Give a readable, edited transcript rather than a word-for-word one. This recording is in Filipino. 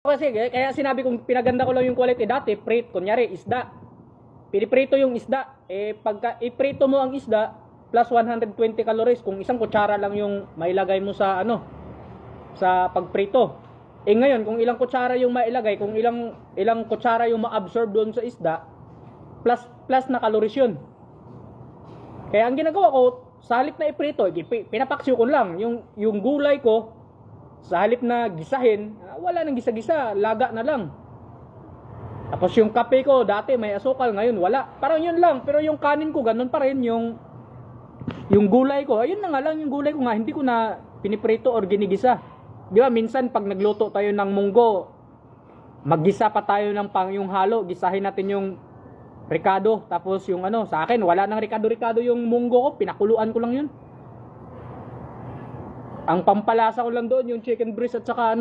Kasi kaya sinabi kong pinaganda ko lang yung quality dati, kunyari isda. Piniprito yung isda. Pagka iprito mo ang isda, plus 120 calories kung isang kutsara lang yung mailagay mo sa sa pagprito. Ngayon, kung ilang kutsara yung mailagay, kung ilang kutsara yung ma-absorb doon sa isda, plus na calories yun. Kaya ang ginagawa ko, sa halip na iprito, pinapaksyo ko lang yung gulay ko. Sa halip na gisahin, wala nang gisa-gisa, laga na lang. Tapos yung kape ko, dati may asukal, ngayon wala. Parang yun lang, pero yung kanin ko, ganun pa rin. Yung gulay ko, ayun na nga lang yung gulay ko nga, hindi ko na piniprito or ginigisa. Di ba, minsan pag nagluto tayo ng munggo, maggisa pa tayo ng yung halo, gisahin natin yung ricado. Tapos yung sa akin, wala nang ricado yung munggo ko, pinakuluan ko lang yun. Ang pampalasa ko lang doon yung chicken breast at saka